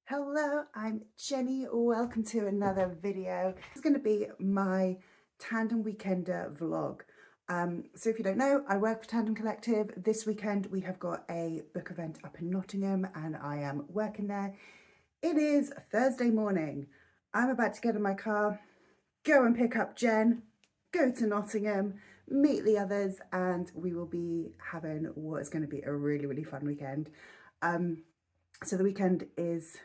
Hello, I'm Jenny. Welcome to another video. This is going to be my Tandem Weekender vlog. So if you don't know, I work for Tandem Collective. This weekend we have got a book event up in Nottingham and I am working there. It is Thursday morning. I'm about to get in my car, go and pick up Jen, go to Nottingham, meet the others, and we will be having what is going to be a really fun weekend. So the weekend is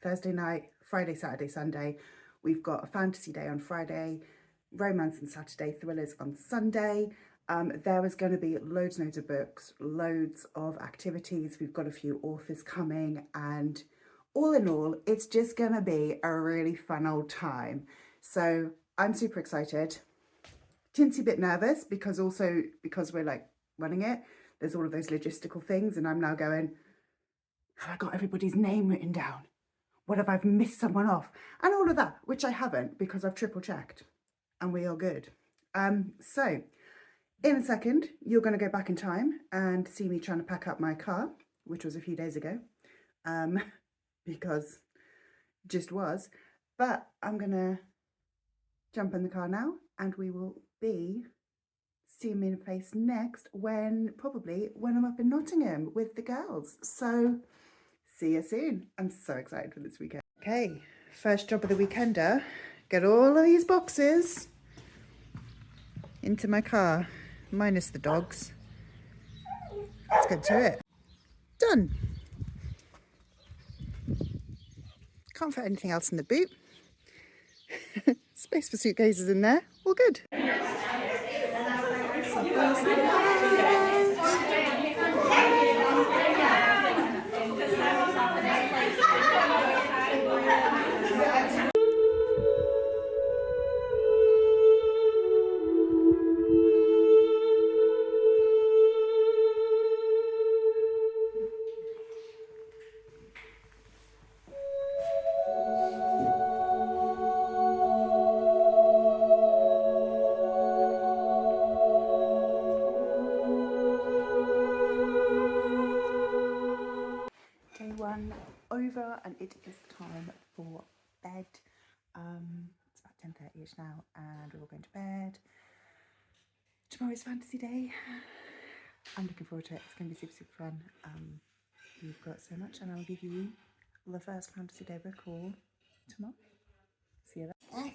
Thursday night, Friday, Saturday, Sunday. We've got a fantasy day on Friday, romance on Saturday, thrillers on Sunday. There is going to be loads and loads of books, loads of activities. We've got a few authors coming, and all in all, it's just going to be a really fun old time. So I'm super excited. Teensy bit nervous because we're like running it, there's all of those logistical things, and I'm now going, have I got everybody's name written down? What if I've missed someone off? And all of that, which I haven't because I've triple checked and we are good. So in a second, you're going to go back in time and see me trying to pack up my car, which was a few days ago, because just was. But I'm going to jump in the car now and we will be seeing me in face next probably when I'm up in Nottingham with the girls. So see you soon. I'm so excited for this weekend. Okay, first job of the weekender. Get all of these boxes into my car, minus the dogs. Let's get to it. Done. Can't fit anything else in the boot. Space for suitcases in there. All good. Over, and it is time for bed. It's about 10:30ish now and we're all going to bed. Tomorrow's fantasy day. I'm looking forward to it. It's going to be super fun. We've got so much, and I'll give you the first fantasy day book all tomorrow. See you there.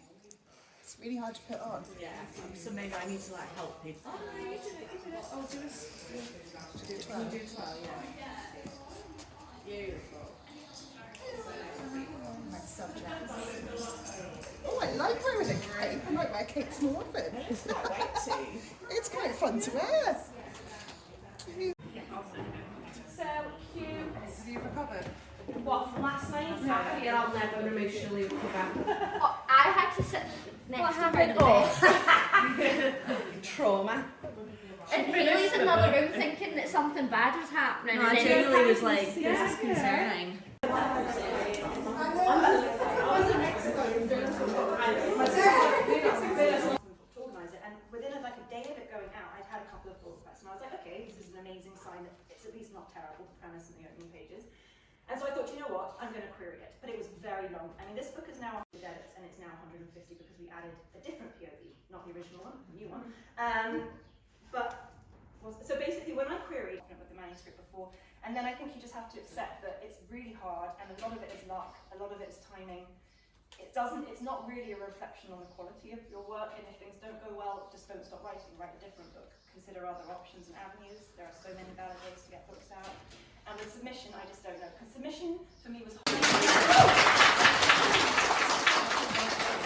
It's really hard to put on. Yeah, so maybe I need to like help people. Oh, no, you did it. Oh, do it. Do it well. You do it well, yeah. Beautiful. My subjects. Oh, I like wearing a cape. I might wear capes more often. It's not weighty. It's quite fun to wear. So cute. Have you recovered? What, from last night? I feel I'll never emotionally recover. Oh, I had to sit next to her in the bed. Trauma. And Rayleigh's in another room thinking that something bad was happening. No, I genuinely was like, this is concerning. Organise it, and within like a day of it going out, I'd had a couple of thoughts about it, and I was like, okay, this is an amazing sign that it's at least not terrible, the premise and the opening pages. And so I thought, you know what, I'm going to query it, but it was very long. I mean, this book is now 100 edits, and it's now 150 because we added a different POV, not the original one, the new one. So basically, when I queried with the manuscript before, and then I think you just have to accept that it's really hard, and a lot of it is luck, a lot of it is timing. It's not really a reflection on the quality of your work, and if things don't go well, just don't stop writing, write a different book. Consider other options and avenues. There are so many valid ways to get books out. And with submission, I just don't know, because submission for me was hard.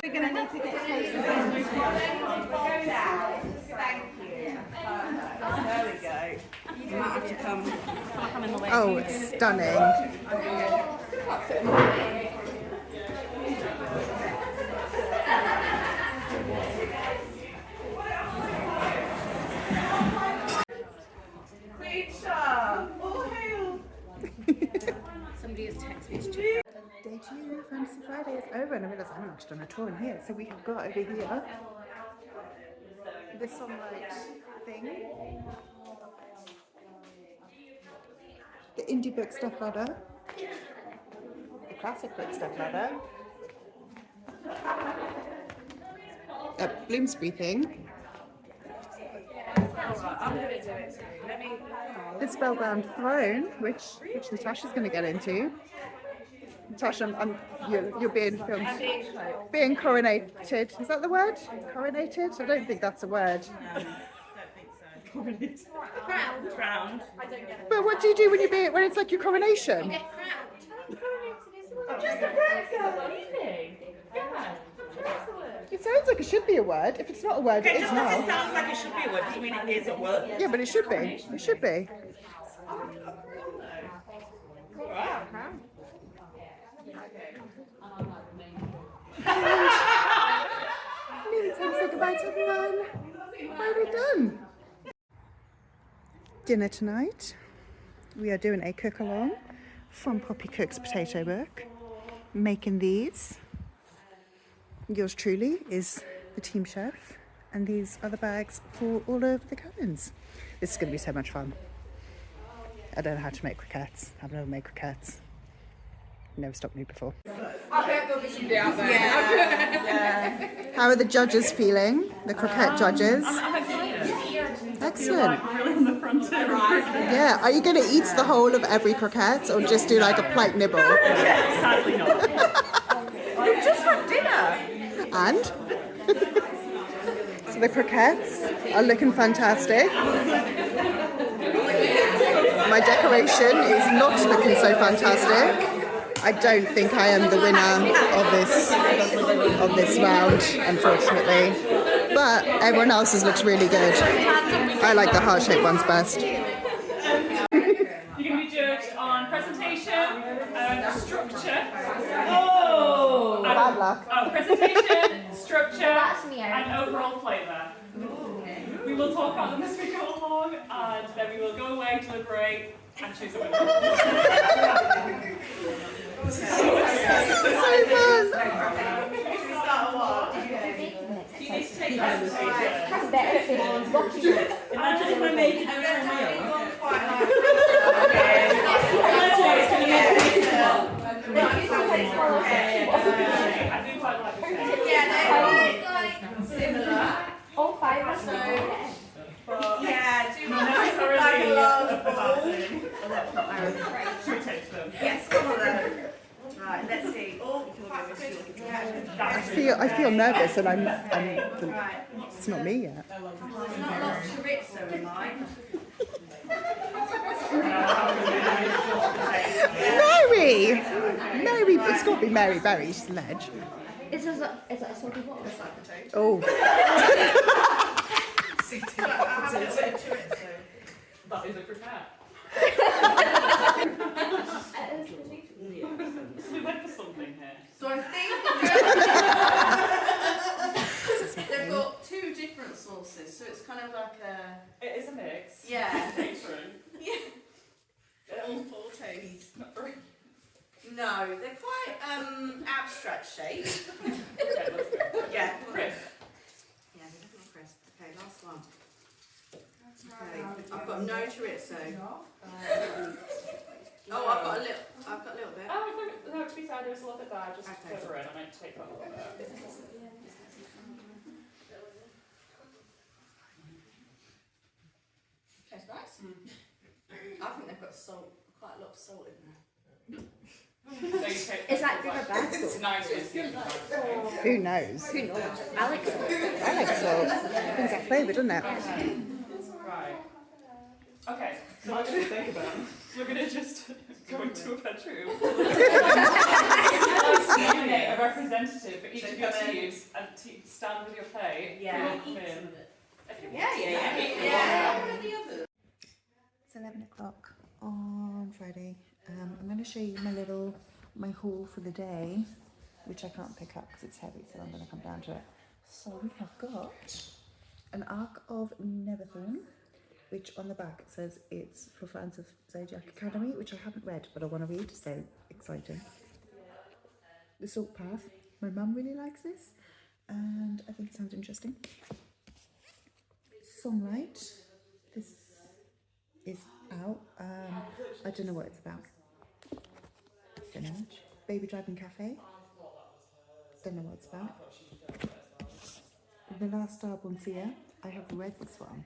We're going to need to get closer. Thank you. There we go. You might have to come. I'm in the way. Oh, it's stunning. Somebody has texted me to check. Day 2, Fantasy Friday is over, and I realised I haven't actually done a tour in here. So we have got over here this sunlight thing, the indie book stuff ladder, the classic quick step ladder. A Bloomsbury thing. I'm going to do it too. Let me. The Spellbound Throne, which Natasha's going to get into. Natasha, you're being filmed. Being coronated. Is that the word? Coronated? I don't think that's a word. No, don't think so. Crowned. I don't get it. But what do you do when it's like your coronation? Get crowned. Just a breath. Really? Yeah. It sounds like it should be a word. If it's not a word, it is Just now. because it sounds like it should be a word doesn't mean it is a word. Yeah, but it should be. It should be. Nearly time to say goodbye to everyone. Finally done. Dinner tonight. We are doing a cook along from Poppy Cook's Potato Book. Making these. Yours truly is the team chef, and these are the bags for all of the cabins. This is going to be so much fun. I don't know how to make croquettes. I've never made croquettes. Never stopped me before. I bet there'll be somebody out there. How are the judges feeling? The croquette judges? Excellent. Yeah, are you going to eat the whole of every croquette or just do like a plate nibble? Sadly not. We've just had dinner. And? So the croquettes are looking fantastic. My decoration is not looking so fantastic. I don't think I am the winner of this round, unfortunately. But everyone else's looks really good. I like the heart-shaped ones best. You're going to be judged on presentation, structure. Oh! Bad luck. Presentation, structure, That's me, Erin. and overall flavour. We will talk about them as we go along, and then we will go away, deliberate, and choose a winner. So fun! You need to take presentation. That's better if it's rocky. Imagine if I made it over on my own. I do quite like the shape. Yeah, they're like similar. All five of So, us. yeah, do Not like necessarily a large a ball. bad thing. Should we taste them? Yes, come on then. Right, let's see. Oh, I feel nervous, and right. it's not me yet. There's not lots of chorizo in mine. Mary! It's got to be Mary Berry's ledge. Is it a sort of what? Oh. That is a croquette. So we went for something here. So I think they've got two different sauces, so it's kind of like a It is a mix. yeah. Catering. All full taste. No, they're quite abstract shape. Okay, let's go. Yeah. Chris. Yeah, they're looking crisp. Okay, last one. Okay, I've got no chorizo. Oh, I've got a little bit. Oh, no, to be fair, there's a little bit there. Just Okay. cover it. I might take that a little bit. That's nice. I think they've got salt, quite a lot of salt in there. Is that good or bad? It's nice. Who knows? I like it. I like salt. Brings that flavour, doesn't it? Right. Okay. So what should we think about? We're gonna just go into a bedroom. Nominate a representative for each of your teams and stand with your plate. Yeah. We will come in. If you want. Yeah. It's 11 o'clock on Friday. I'm going to show you my haul for the day, which I can't pick up because it's heavy, so I'm going to come down to it. So we have got an Arc of Neverthorn, which on the back it says it's for fans of Zodiac Academy, which I haven't read, but I want to read, so exciting. The Salt Path. My mum really likes this, and I think it sounds interesting. Songlight. This is out. I don't know what it's about. Don't know much. Baby Dragon Cafe. Don't know what it's about. The Last Starborn. I have read this one.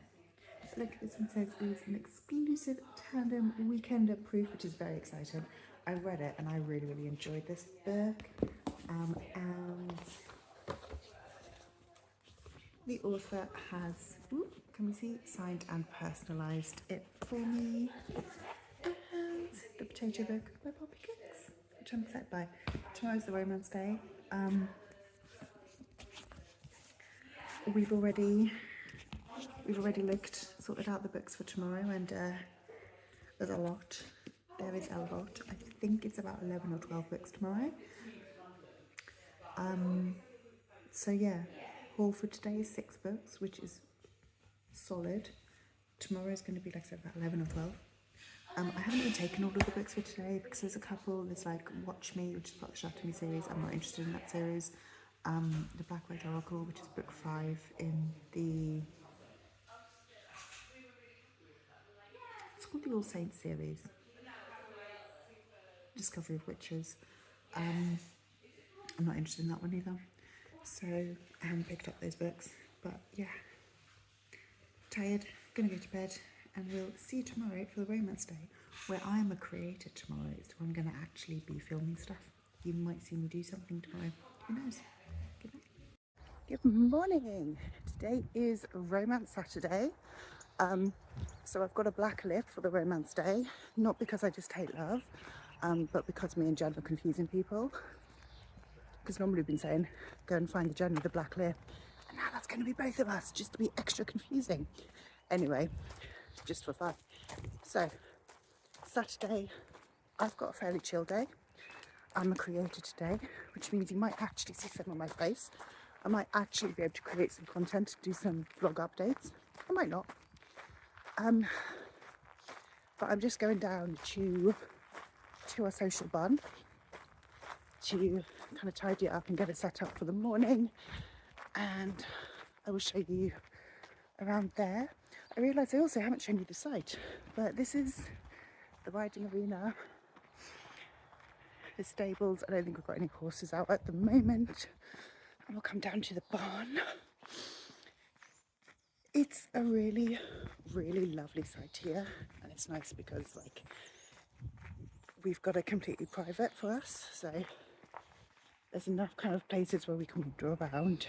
Look, this one says it's an exclusive Tandem Weekender proof, which is very exciting. I read it and I really, really enjoyed this book. And the author has, can we see, signed and personalised it for me. And the potato book by Poppy Cooks, which I'm excited by. Tomorrow's the romance day. We've already sorted out the books for tomorrow, and there's a lot. There is a lot. I think it's about 11 or 12 books tomorrow. So yeah, haul for today is 6 books, which is solid. Tomorrow is going to be, like I said, about 11 or 12. I haven't even taken all of the books for today because there's a couple. There's like Watch Me, which is part of the Shatter Me series. I'm not interested in that series. The Black White Oracle, which is book 5 in the, it's called the All Saints series. Discovery of Witches. I'm not interested in that one either. So I haven't picked up those books. But yeah, tired, gonna go to bed, and we'll see you tomorrow for the romance day, where I'm a creator tomorrow, so I'm gonna actually be filming stuff. You might see me do something tomorrow. Who knows? Good night. Good morning. Today is Romance Saturday. So I've got a black lip for the romance day, not because I just hate love, but because me and Jen are confusing people. Because normally we've been saying, go and find the Jen with the black lip, and now that's going to be both of us, just to be extra confusing. Anyway, just for fun. So, Saturday, I've got a fairly chill day. I'm a creator today, which means you might actually see some of my face. I might actually be able to create some content, do some vlog updates. I might not. But I'm just going down to our social bun to kind of tidy it up and get it set up for the morning, and I will show you around there. I realise I also haven't shown you the site, but this is the riding arena, the stables. I don't think we've got any horses out at the moment, and we'll come down to the barn. It's a really, really lovely site here, and it's nice because like we've got it completely private for us, so there's enough kind of places where we can wander around.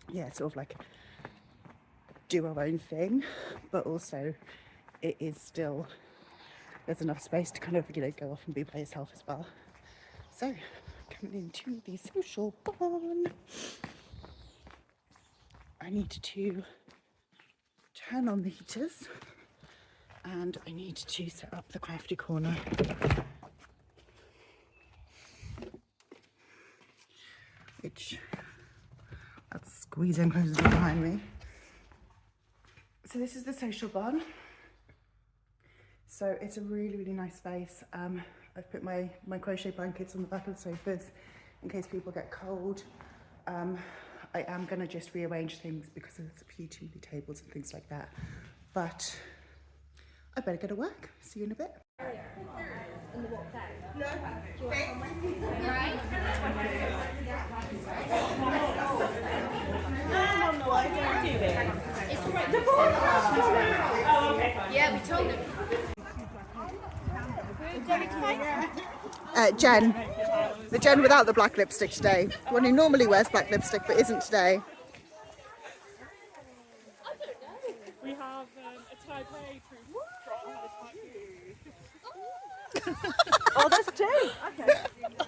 Yeah, sort of like do our own thing, but also it is still, there's enough space to kind of, you know, go off and be by yourself as well. So coming into the social barn, I need to turn on the heaters and I need to set up the crafty corner. Which, that's squeezing closes behind me. So this is the social barn. So it's a really, really nice space. I've put my crochet blankets on the back of the sofas in case people get cold. I am gonna just rearrange things because there's a few too many tables and things like that. But I better go to work. See you in a bit. Yeah, we told him. Jen, the Jen without the black lipstick today. The one who normally wears black lipstick but isn't today. We have a Taipei proof from Oh, there's 2. Okay.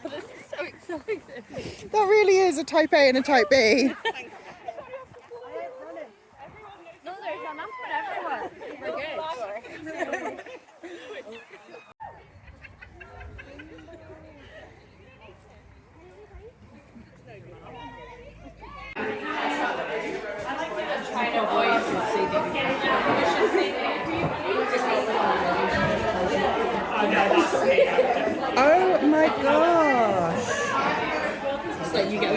This is so exciting. That really is a type A and a type B. No, there's enough for everyone. We're good. Oh my gosh. So you go.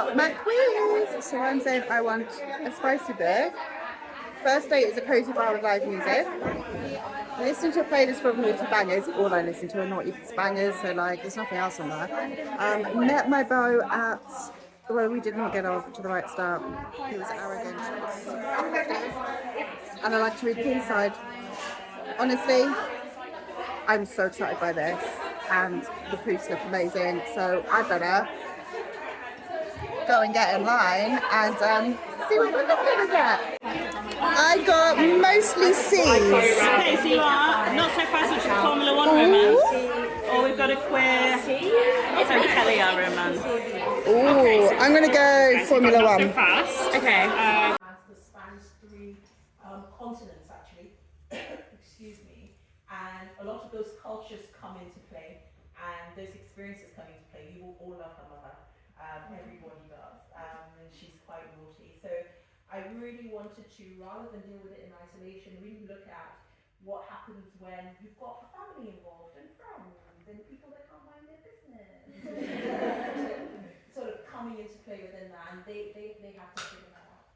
got my quiz. So I'm saying I want a spicy book. First date is a cozy bar with live music. Listen to a playlist for naughty bangers. All I listen to are naughty bangers, so like there's nothing else on there. Met my beau at, well, we did not get off to the right start. He was arrogant, and I like to read the inside. Honestly, I'm so excited by this, and the proofs look amazing, so I better go and get in line and see what we're gonna get. I got mostly C's. Okay, so you are not so fast, which is Formula One romance. Or we've got a queer, so Kelly our romance. Ooh, I'm gonna go Formula Not so One. fast. Okay. That spans 3 continents actually. Excuse me. And a lot of those cultures come into play, and those experiences come into play. You will all love her mother. Everybody does. And she's quite naughty. So I really wanted to, rather than deal with it in isolation, really look at what happens when you've got a family involved and friends and people that can't mind their business. Sort of coming into play within that, and they have to figure that out.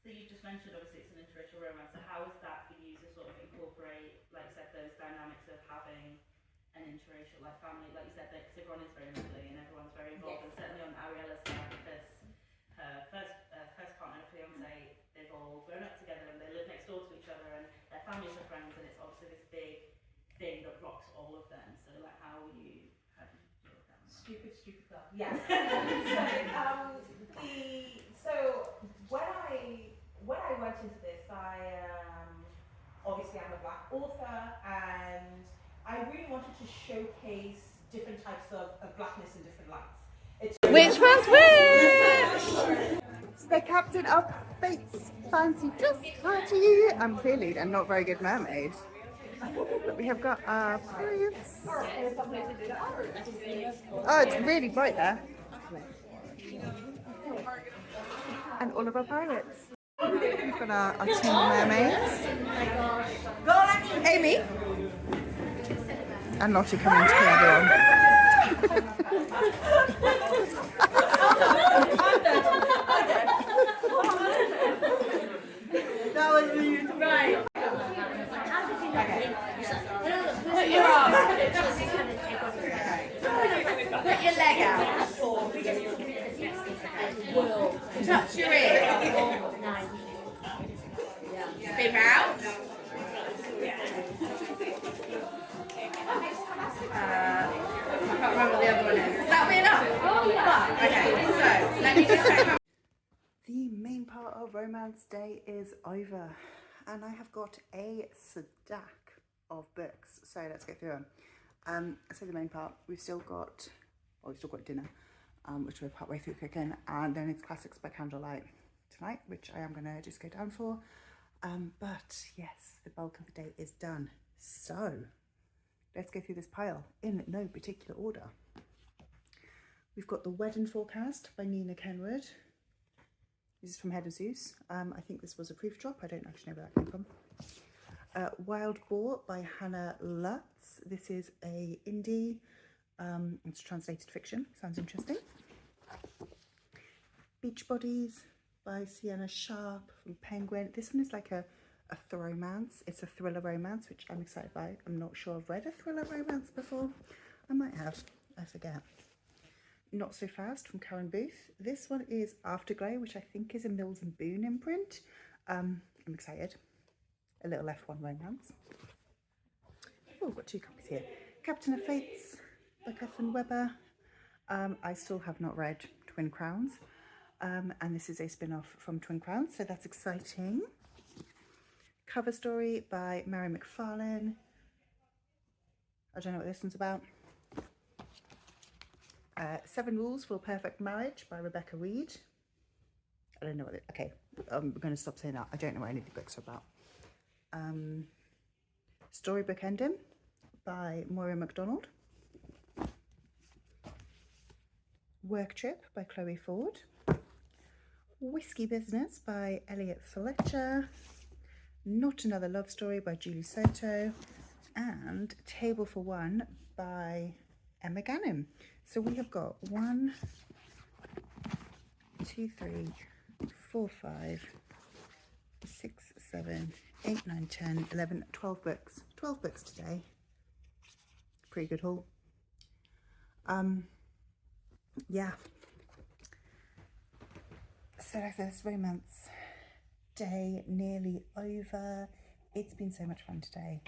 So you just mentioned obviously it's an interracial romance. So how is that for you to sort of incorporate, like you said, those dynamics of having an interracial like family, like you said, because everyone is very lovely and everyone's very involved, and certainly on Ariella's side, because her first partner, fiance, they've all grown up together and they live next door to each other and their families are friends, and it's obviously this big thing that blocks all of them. So like how do you deal with that? Stupid girl. Yes. So when I went into this, obviously I'm a Black author, and I really wanted to showcase different types of Blackness in different lights. Which one's which? It's the Captain of Fate's fancy dress party. I'm clearly a not very good mermaid. But we have got our proofs. Oh, it's really bright there. And all of our pirates. We've got our team of mermaids. Go on, Amy. And Lottie coming to kill everyone. That was really right. Put your arm out. Put your leg out. Touch your ear. Spin round. I can't remember what the other one is. Is that me enough? Oh, yeah. Okay, so let me just check. The main part of Romance Day is over, and I have got a stack of books, so let's go through them. So the main part, we've still got dinner, which we're partway through cooking, and then it's Classics by Candlelight tonight, which I am going to just go down for. But yes, the bulk of the day is done. So let's go through this pile in no particular order. We've got The Wedding Forecast by Nina Kenwood. This is from Head of Zeus. I think this was a proof drop. I don't actually know where that came from. Wild Boar by Hannah Lutz. This is a indie. It's translated fiction. Sounds interesting. Beach Bodies by Sienna Sharp from Penguin. This one is like a romance. It's a thriller romance, which I'm excited by. I'm not sure I've read a thriller romance before. I might have. I forget. Not So Fast from Karen Booth. This one is Afterglow, which I think is a Mills and Boon imprint. I'm excited. A little F1 romance. Oh, I've got 2 copies here. Captain of Fates by Catherine Webber. I still have not read Twin Crowns. And this is a spin-off from Twin Crowns, so that's exciting. Cover Story by Mary McFarlane. I don't know what this one's about. 7 Rules for a Perfect Marriage by Rebecca Reed. I don't know what it, okay, I'm going to stop saying that. I don't know what any of the books are about. Storybook Ending by Moira MacDonald. Work Trip by Chloe Ford. Whiskey Business by Elliot Fletcher. Not Another Love Story by Julie Soto. And Table for One by Emma Gannon. So we have got 1, 2, 3, 4, 5, 6, 7, 8, 9, 10, 11, 12 books. 12 books today. Pretty good haul. Yeah. So like this romance day nearly over. It's been so much fun today.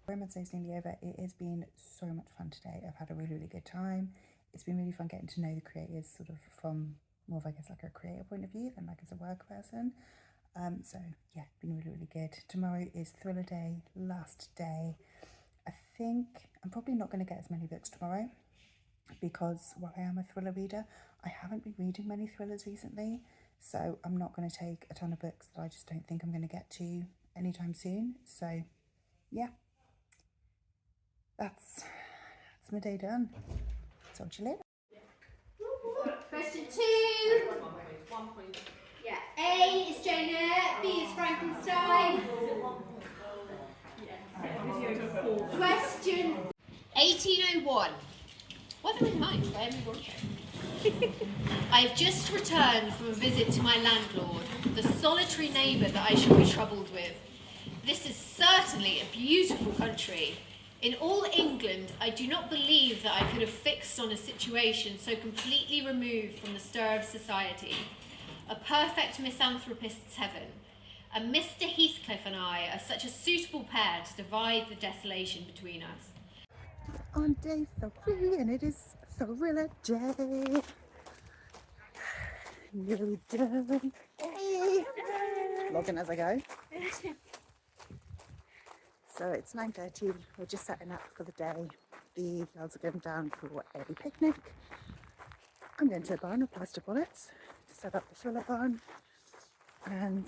Romance day is nearly over. It has been so much fun today. I've had a really, really good time. It's been really fun getting to know the creators sort of from more of, I guess, like a creator point of view than like as a work person. So yeah, been really, really good. Tomorrow is thriller day, last day. I think I'm probably not going to get as many books tomorrow because while I am a thriller reader, I haven't been reading many thrillers recently. So I'm not going to take a ton of books that I just don't think I'm going to get to anytime soon. So yeah, that's my day done. Talk to you later. Question 2. 1 point. Yeah. A is Jane Eyre, B is Frankenstein. Question 1801. What have we mind? I haven't got I've just returned from a visit to my landlord, the solitary neighbour that I shall be troubled with. This is certainly a beautiful country. In all England, I do not believe that I could have fixed on a situation so completely removed from the stir of society. A perfect misanthropist's heaven. And Mr. Heathcliff and I are such a suitable pair to divide the desolation between us. On day 3, and it is thriller day. Nearly done. Hey. Logging as I go. So it's 9:30. We're just setting up for the day. The girls are going down for a picnic. I'm going to the barn with plastic bullets to set up the thriller barn. And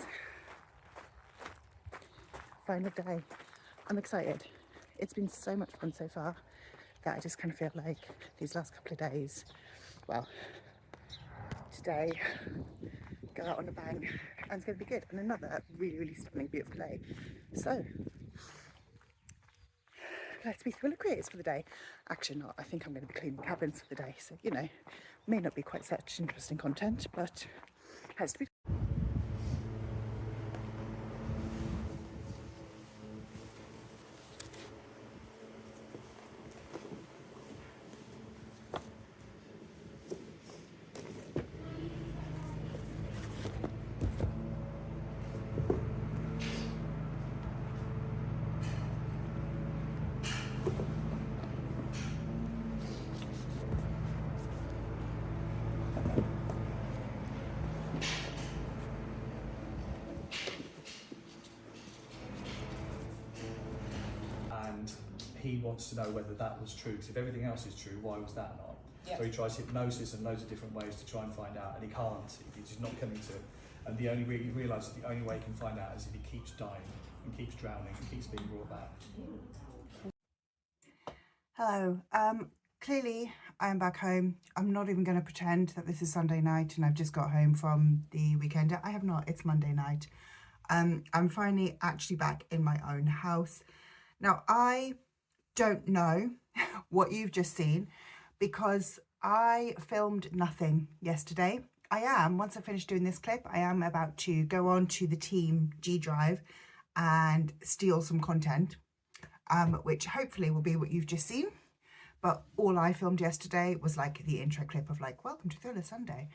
final day. I'm excited. It's been so much fun so far that I just kind of feel like these last couple of days, well, today, go out on a bang, and it's going to be good. And another really, really stunning, beautiful day. So let's be thriller creators for the day. Actually not, I think I'm going to be cleaning cabins for the day. So, you know, may not be quite such interesting content, but has to be. And he wants to know whether that was true, because if everything else is true, why was that not? Yeah. So he tries hypnosis and loads of different ways to try and find out, and he can't. He's just not coming to it. And he realises the only way he can find out is if he keeps dying and keeps drowning and keeps being brought back. Hello. Clearly I am back home. I'm not even going to pretend that this is Sunday night and I've just got home from the weekend. I have not. It's Monday night. I'm finally actually back in my own house. Now, I don't know what you've just seen because I filmed nothing yesterday. Once I finish doing this clip, I am about to go on to the Team G Drive and steal some content, which hopefully will be what you've just seen. But all I filmed yesterday was like the intro clip of like, welcome to Thriller Sunday.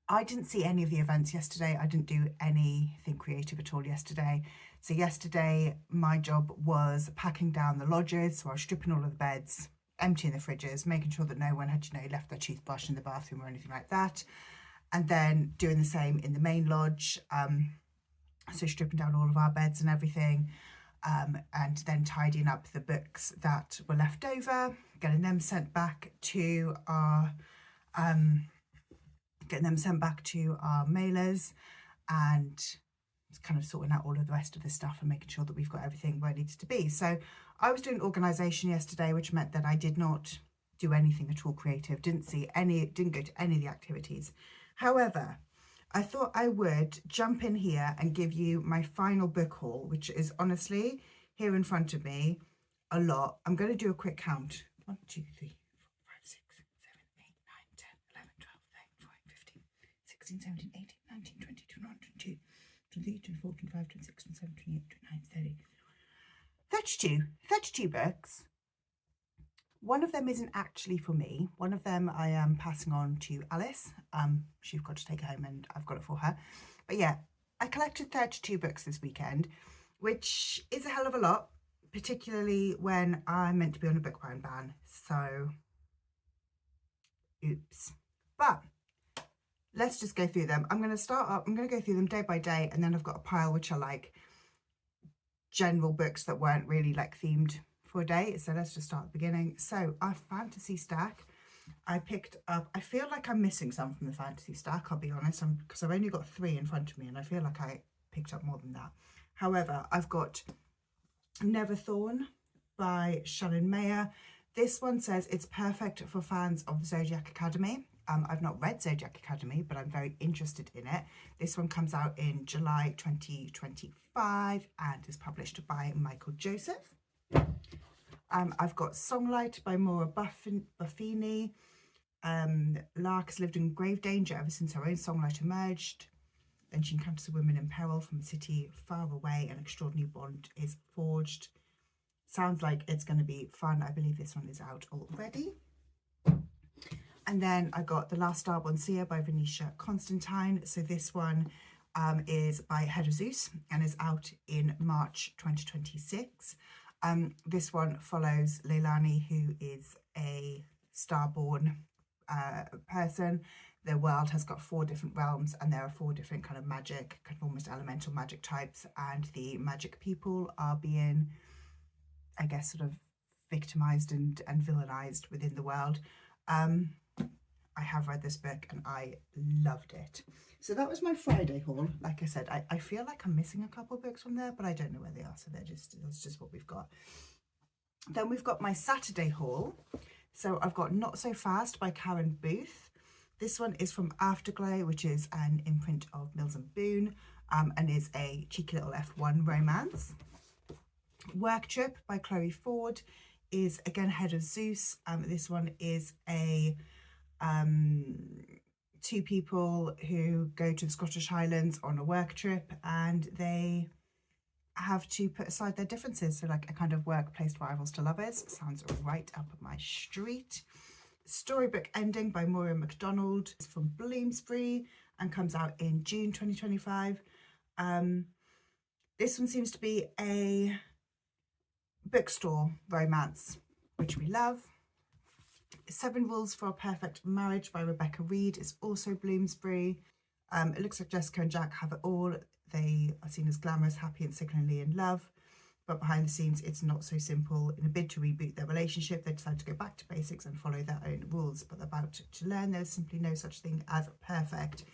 I didn't see any of the events yesterday. I didn't do anything creative at all yesterday. So yesterday, my job was packing down the lodges. So I was stripping all of the beds, emptying the fridges, making sure that no one had, left their toothbrush in the bathroom or anything like that. And then doing the same in the main lodge. So stripping down all of our beds and everything. And then tidying up the books that were left over, getting them sent back to our mailers, and kind of sorting out all of the rest of the stuff and making sure that we've got everything where it needs to be. So I was doing organisation yesterday, which meant that I did not do anything at all creative, didn't go to any of the activities. However, I thought I would jump in here and give you my final book haul, which is honestly here in front of me a lot. I'm going to do a quick count. 1, 2, 3, 4, 5, 6, 7, 8, 9, 10, 11, 12, 13, 14, 15, 16, 17, 18, 19, 20, 21, 22, 23, 24, 25, 26, 27, 28, 29, 30. 32 books. One of them isn't actually for me. One of them I am passing on to Alice. She's got to take it home and I've got it for her. But yeah, I collected 32 books this weekend, which is a hell of a lot, particularly when I'm meant to be on a book buying ban. So, oops. But let's just go through them. I'm going to go through them day by day, and then I've got a pile which are like general books that weren't really like themed for a day. So let's just start at the beginning. So our fantasy stack, I picked up, I feel like I'm missing some from the fantasy stack, I'll be honest, because I've only got 3 in front of me and I feel like I picked up more than that. However, I've got Neverthorn by Shannon Mayer. This one says it's perfect for fans of the Zodiac Academy. I've not read Zodiac Academy, but I'm very interested in it. This one comes out in July 2025 and is published by Michael Joseph. I've got Songlight by Maura Buffini. Lark has lived in grave danger ever since her own Songlight emerged. Then she encounters a woman in peril from a city far away. An extraordinary bond is forged. Sounds like it's going to be fun. I believe this one is out already. And then I got The Last Starborn Seer by Venetia Constantine. So this one is by Head of Zeus and is out in March 2026. This one follows Leilani, who is a starborn person. Their world has got 4 different realms and there are 4 different kind of magic, kind of almost elemental magic types, and the magic people are being, I guess, sort of victimized and villainized within the world. I have read this book and I loved it. So that was my Friday haul. Like I said, I feel like I'm missing a couple of books from there, but I don't know where they are. So that's just what we've got. Then we've got my Saturday haul. So I've got Not So Fast by Karen Booth. This one is from Afterglow, which is an imprint of Mills and Boon, and is a cheeky little F1 romance. Work Trip by Chloe Ford is again Head of Zeus. This one is a 2 people who go to the Scottish Highlands on a work trip and they have to put aside their differences. So like a kind of workplace rivals to lovers. Sounds right up my street. Storybook Ending by Moira MacDonald. It's from Bloomsbury and comes out in June 2025. This one seems to be a bookstore romance, which we love. 7 Rules for a Perfect Marriage by Rebecca Reed is also Bloomsbury. It looks like Jessica and Jack have it all. They are seen as glamorous, happy and sickeningly in love, but behind the scenes it's not so simple. In a bid to reboot their relationship, they decide to go back to basics and follow their own rules, but they're about to learn there's simply no such thing as perfect.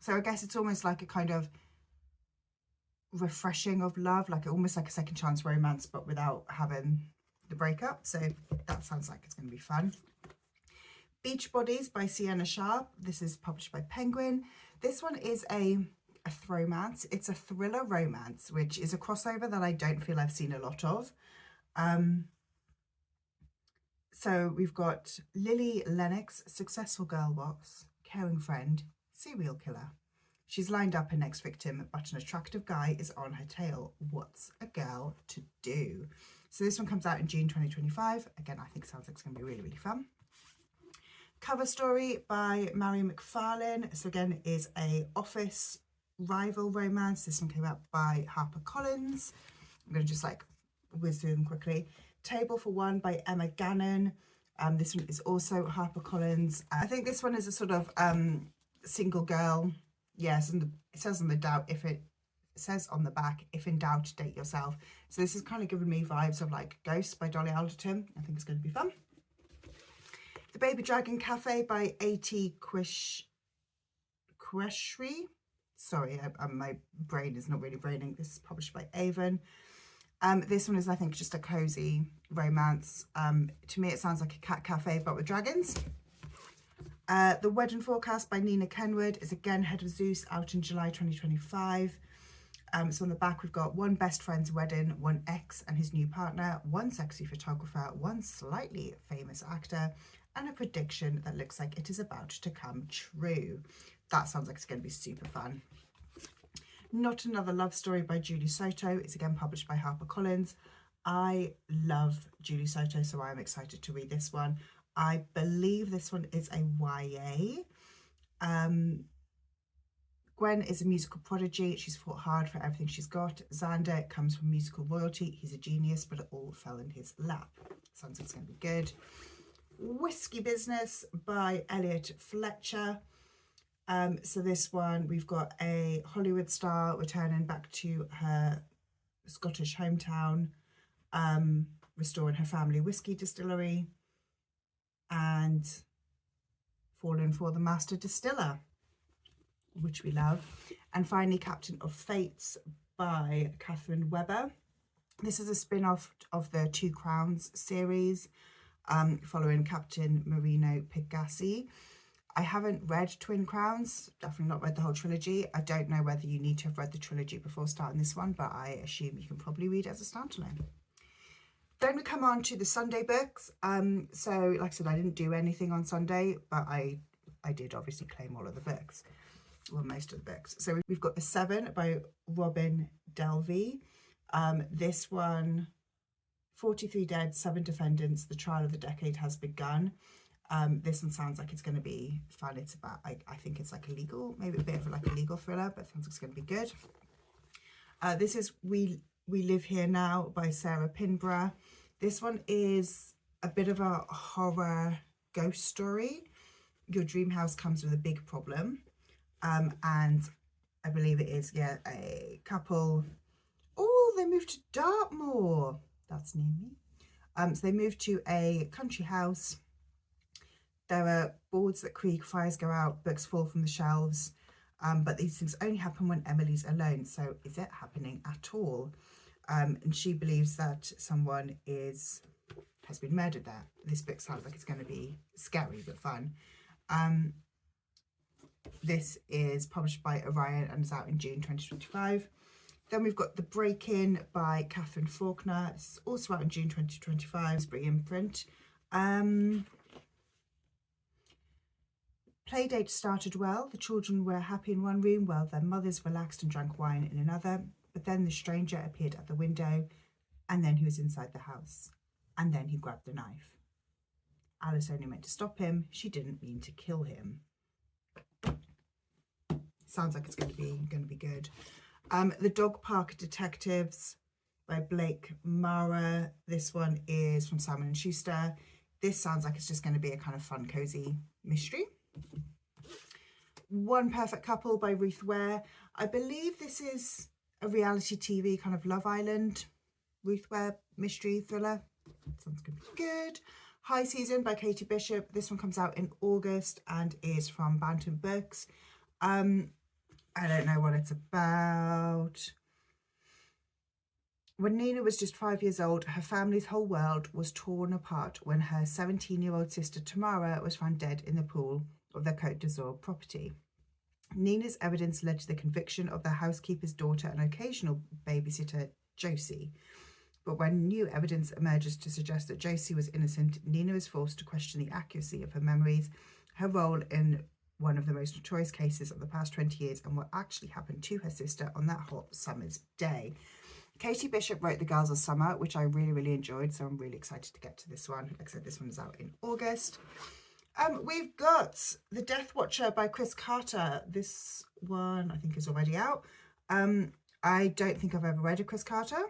So I guess it's almost like a kind of refreshing of love, like almost like a second chance romance, but without having the breakup. So that sounds like it's going to be fun. Beach Bodies by Sienna Sharp. This is published by Penguin. This one is a thromance. It's a thriller romance, which is a crossover that I don't feel I've seen a lot of. So we've got Lily Lennox, successful girl boss, caring friend, serial killer. She's lined up her next victim, but an attractive guy is on her tail. What's a girl to do? So this one comes out in June 2025. Again, I think sounds like it's going to be really, really fun. Cover Story by Mary McFarlane. So again, is a office rival romance. This one came out by HarperCollins. I'm going to just like whiz through them quickly. Table for One by Emma Gannon. This one is also HarperCollins. I think this one is a sort of single girl. Yes, and it says on the back, if in doubt, date yourself. So this is kind of giving me vibes of like Ghost by Dolly Alderton. I think it's going to be fun. The Baby Dragon Cafe by A.T. Queshri. Sorry, my brain is not really braining. This is published by Avon. This one is, I think, just a cozy romance. To me, it sounds like a cat cafe, but with dragons. The Wedding Forecast by Nina Kenwood is again Head of Zeus, out in July 2025. So on the back, we've got 1 best friend's wedding, 1 ex and his new partner, 1 sexy photographer, 1 slightly famous actor, and a prediction that looks like it is about to come true. That sounds like it's going to be super fun. Not Another Love Story by Julie Soto. It's again published by HarperCollins. I love Julie Soto, so I'm excited to read this one. I believe this one is a YA. Gwen is a musical prodigy. She's fought hard for everything she's got. Xander comes from musical royalty. He's a genius, but it all fell in his lap. Sounds like it's going to be good. Whiskey Business by Elliot Fletcher. So this one, we've got a Hollywood star returning back to her Scottish hometown, restoring her family whiskey distillery, and falling for the master distiller, which we love. And finally, Captain of Fates by Catherine Webber. This is a spin-off of the Two Crowns series, following Captain Marino Pigasi. I haven't read Twin Crowns, definitely not read the whole trilogy. I don't know whether you need to have read the trilogy before starting this one, but I assume you can probably read it as a standalone. Then we come on to the Sunday books. So like I said, I didn't do anything on Sunday, but I did obviously claim all of the books, well, most of the books. So we've got The Seven by Robin Delvey. This one, 43 Dead, 7 Defendants, The Trial of the Decade Has Begun. This one sounds like it's going to be fun. It's about, I think it's like a legal, maybe a bit of like a legal thriller, but it sounds like it's going to be good. This is We Live Here Now by Sarah Pinborough. This one is a bit of a horror ghost story. Your dream house comes with a big problem. And I believe it is, yeah, a couple. Oh, they moved to Dartmoor. That's near me. So they moved to a country house. There are boards that creak, fires go out, books fall from the shelves. But these things only happen when Emily's alone. So is it happening at all? And she believes that someone has been murdered there. This book sounds like it's going to be scary but fun. This is published by Orion and is out in June 2025. Then we've got The Break-In by Catherine Faulkner. It's also out in June 2025. It's pretty imprint. Playdate started well. The children were happy in one room while their mothers relaxed and drank wine in another. But then the stranger appeared at the window, and then he was inside the house. And then he grabbed the knife. Alice only meant to stop him. She didn't mean to kill him. Sounds like it's going to be good. The Dog Park Detectives by Blake Mara. This one is from Simon & Schuster. This sounds like it's just going to be a kind of fun, cozy mystery. One Perfect Couple by Ruth Ware. I believe this is a reality TV kind of Love Island Ruth Ware mystery thriller. Sounds going to be good. High Season by Katie Bishop. This one comes out in August and is from Bantam Books. I don't know what it's about. When Nina was just 5 years old, her family's whole world was torn apart when her 17-year-old sister Tamara was found dead in the pool of their Côte d'Azur property. Nina's evidence led to the conviction of the housekeeper's daughter and occasional babysitter, Josie. But when new evidence emerges to suggest that Josie was innocent, Nina is forced to question the accuracy of her memories, her role in one of the most notorious cases of the past 20 years, and what actually happened to her sister on that hot summer's day. Katie Bishop wrote The Girls of Summer, which I really, really enjoyed, so I'm really excited to get to this one. Like I said, this one's out in August. We've got The Death Watcher by Chris Carter. This one I think is already out. I don't think I've ever read a Chris Carter.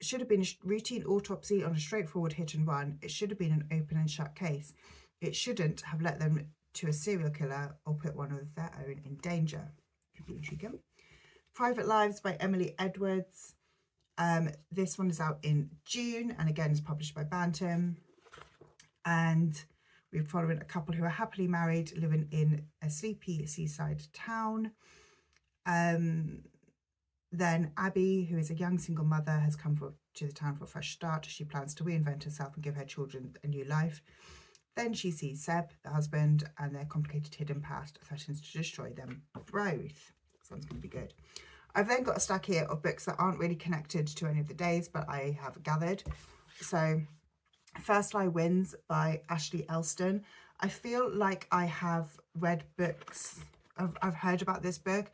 Should have been a routine autopsy on a straightforward hit and run. It should have been an open and shut case. It shouldn't have led them to a serial killer or put one of their own in danger. Could be intriguing. Private Lives by Emily Edwards. This one is out in June and again is published by Bantam. And we're following a couple who are happily married, living in a sleepy seaside town. Then Abby, who is a young single mother, has come to the town for a fresh start. She plans to reinvent herself and give her children a new life. Then she sees Seb, the husband, and their complicated hidden past threatens to destroy them both. Sounds going to be good. I've then got a stack here of books that aren't really connected to any of the days, but I have gathered. So First Lie Wins by Ashley Elston. I feel like I have read books, I've heard about this book,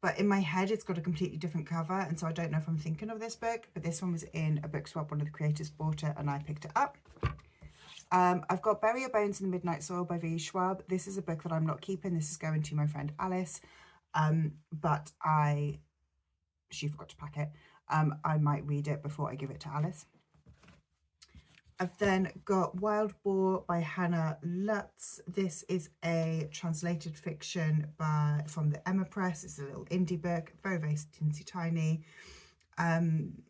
but in my head it's got a completely different cover, and so I don't know if I'm thinking of this book, but this one was in a book swap. One of the creators bought it and I picked it up. I've got Bury Your Bones in the Midnight Soil by V. Schwab. This is a book that I'm not keeping. This is going to my friend Alice, but she forgot to pack it. I might read it before I give it to Alice. I've then got Wild Boar by Hannah Lutz. This is a translated fiction from the Emma Press. It's a little indie book, very, very teensy tiny. And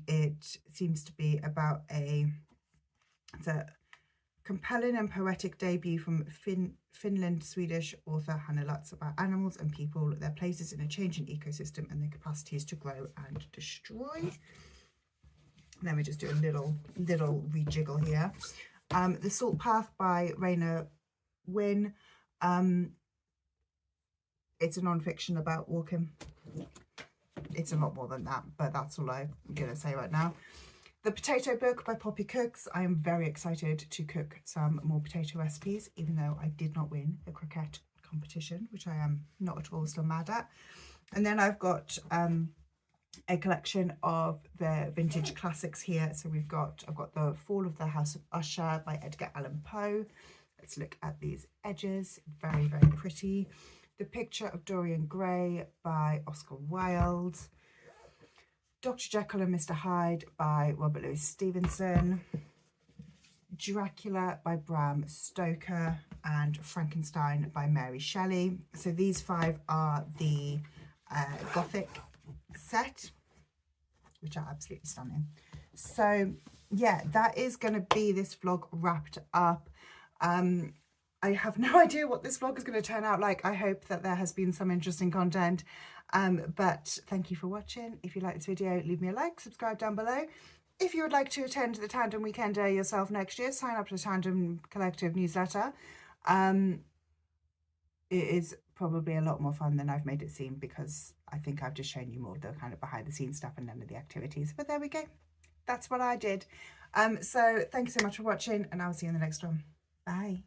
it seems to be about it's a compelling and poetic debut from Finland Swedish author Hannah Lutz about animals and people, their places in a changing ecosystem and their capacities to grow and destroy. Let me just do a little rejiggle here. The Salt Path by Raina Wynn. It's a non-fiction about walking. It's a lot more than that, but that's all I'm going to say right now. The Potato Book by Poppy Cooks. I am very excited to cook some more potato recipes, even though I did not win the croquette competition, which I am not at all still mad at. And then I've got a collection of the vintage classics here. So I've got The Fall of the House of Usher by Edgar Allan Poe. Let's look at these edges. Very, very pretty. The Picture of Dorian Gray by Oscar Wilde. Dr. Jekyll and Mr. Hyde by Robert Louis Stevenson. Dracula by Bram Stoker, and Frankenstein by Mary Shelley. So these 5 are the Gothic set, which are absolutely stunning. So yeah, that is going to be this vlog wrapped up. I have no idea what this vlog is going to turn out like. I hope that there has been some interesting content, but thank you for watching. If you like this video, leave me a like, subscribe down below. If you would like to attend the Tandem Weekender yourself next year, sign up to the Tandem Collective newsletter. It is probably a lot more fun than I've made it seem, because I think I've just shown you more of the kind of behind the scenes stuff and none of the activities. But there we go. That's what I did. So thank you so much for watching, and I'll see you in the next one. Bye.